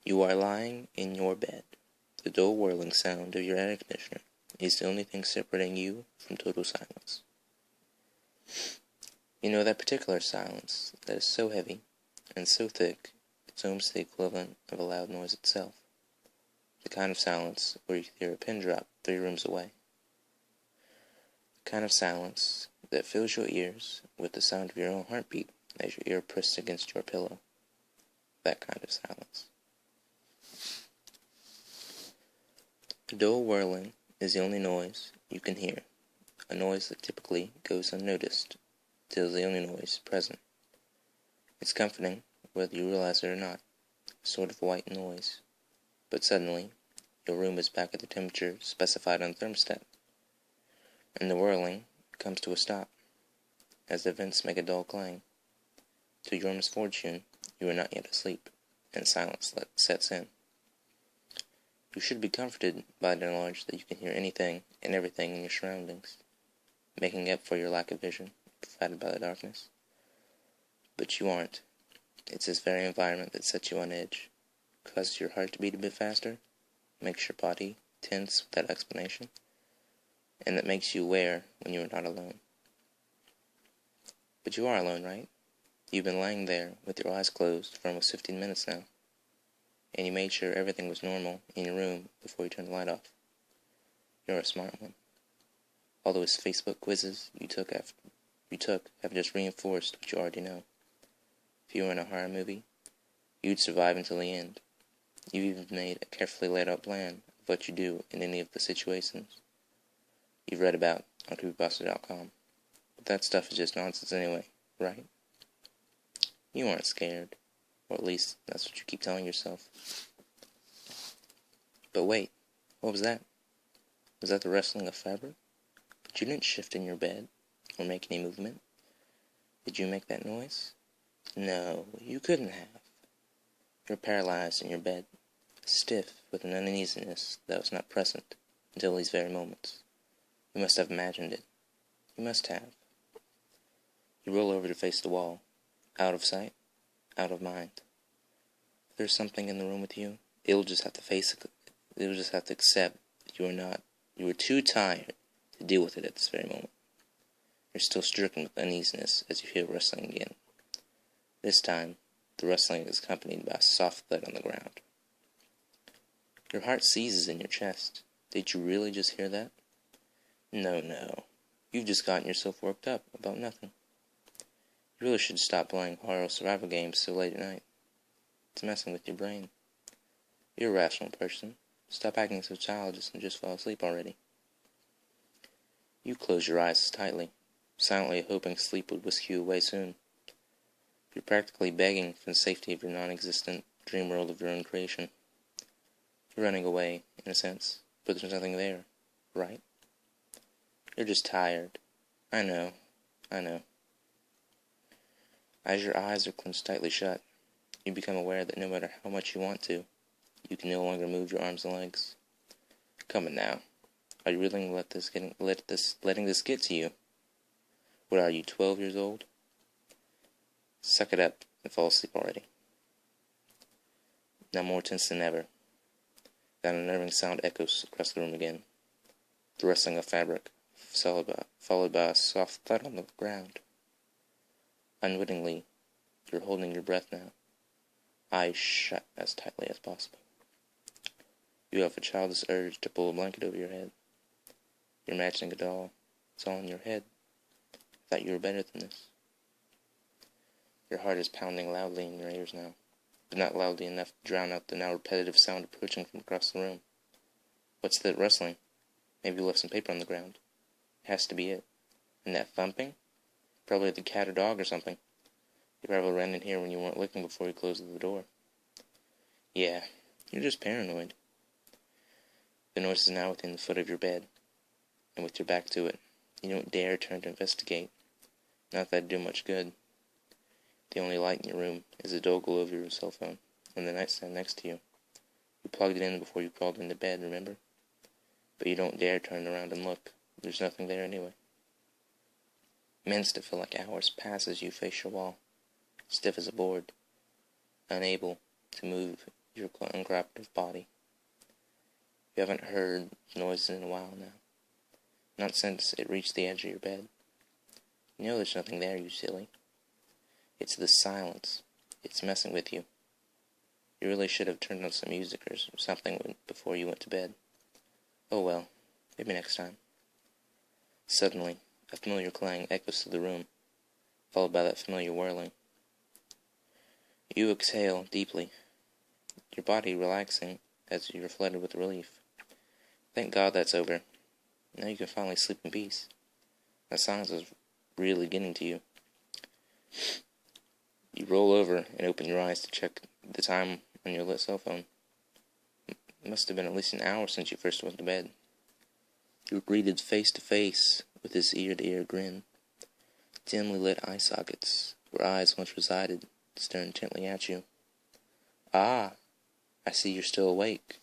You are lying in your bed. The dull whirling sound of your air conditioner is the only thing separating you from total silence. You know that particular silence that is so heavy and so thick it's almost the equivalent of a loud noise itself. The kind of silence where you can hear a pin drop 3 rooms away. The kind of silence that fills your ears with the sound of your own heartbeat as your ear pressed against your pillow. That kind of silence. The dull whirling is the only noise you can hear, a noise that typically goes unnoticed, till the only noise present. It's comforting, whether you realize it or not, a sort of white noise. But suddenly, your room is back at the temperature specified on the thermostat, and the whirling comes to a stop, as the vents make a dull clang. To your misfortune, you are not yet asleep, and silence sets in. You should be comforted by the knowledge that you can hear anything and everything in your surroundings, making up for your lack of vision provided by the darkness. But you aren't. It's this very environment that sets you on edge, causes your heart to beat a bit faster, makes your body tense without explanation, and that makes you aware when you are not alone. But you are alone, right? You've been lying there with your eyes closed for almost 15 minutes now, and you made sure everything was normal in your room before you turned the light off. You're a smart one. All those Facebook quizzes you took have just reinforced what you already know. If you were in a horror movie, you'd survive until the end. You've even made a carefully laid out plan of what you do in any of the situations you've read about on Creepypasta.com. But that stuff is just nonsense anyway, right? You aren't scared, or at least that's what you keep telling yourself. But wait, what was that? Was that the rustling of fabric? But you didn't shift in your bed, or make any movement. Did you make that noise? No, you couldn't have. You're paralyzed in your bed, stiff with an uneasiness that was not present until these very moments. You must have imagined it. You must have. You roll over to face the wall, out of sight, out of mind. If there's something in the room with you, it'll just have to accept that you are too tired to deal with it at this very moment. You're still stricken with uneasiness as you hear rustling again. This time, the rustling is accompanied by a soft thud on the ground. Your heart seizes in your chest. Did you really just hear that? No. You've just gotten yourself worked up about nothing. You really should stop playing horror survival games so late at night. It's messing with your brain. You're a rational person. Stop acting so childish and just fall asleep already. You close your eyes tightly, silently hoping sleep would whisk you away soon. You're practically begging for the safety of your non-existent dream world of your own creation. You're running away, in a sense, but there's nothing there, right? You're just tired. I know. As your eyes are clenched tightly shut, you become aware that no matter how much you want to, you can no longer move your arms and legs. Come on now. Are you really letting this get to you? What are you, 12 years old? Suck it up and fall asleep already. Now more tense than ever. That unnerving sound echoes across the room again. The rustling of fabric, followed by a soft thud on the ground. Unwittingly, you're holding your breath now, eyes shut as tightly as possible. You have a childish urge to pull a blanket over your head. You're imagining it all. It's all in your head. I thought you were better than this. Your heart is pounding loudly in your ears now, but not loudly enough to drown out the now repetitive sound approaching from across the room. What's that rustling? Maybe you left some paper on the ground. It has to be it. And that thumping? Probably the cat or dog or something. You probably ran in here when you weren't looking before you closed the door. Yeah, you're just paranoid. The noise is now within the foot of your bed, and with your back to it, you don't dare turn to investigate. Not that it'd do much good. The only light in your room is the dull glow of your cell phone on the nightstand next to you. You plugged it in before you crawled into bed, remember? But you don't dare turn around and look. There's nothing there anyway. Minutes that feel like hours pass as you face your wall, stiff as a board, unable to move your uncooperative body. You haven't heard noises in a while now. Not since it reached the edge of your bed. You know there's nothing there, you silly. It's the silence. It's messing with you. You really should have turned on some music or something before you went to bed. Oh well, maybe next time. Suddenly, a familiar clang echoes through the room, followed by that familiar whirling. You exhale deeply, your body relaxing as you're flooded with relief. Thank God that's over. Now you can finally sleep in peace. That silence is really getting to you. You roll over and open your eyes to check the time on your lit cell phone. It must have been at least an hour since you first went to bed. You were greeted face to face with this ear-to-ear grin. Dimly lit eye sockets, where eyes once resided, stare intently at you. Ah, I see you're still awake.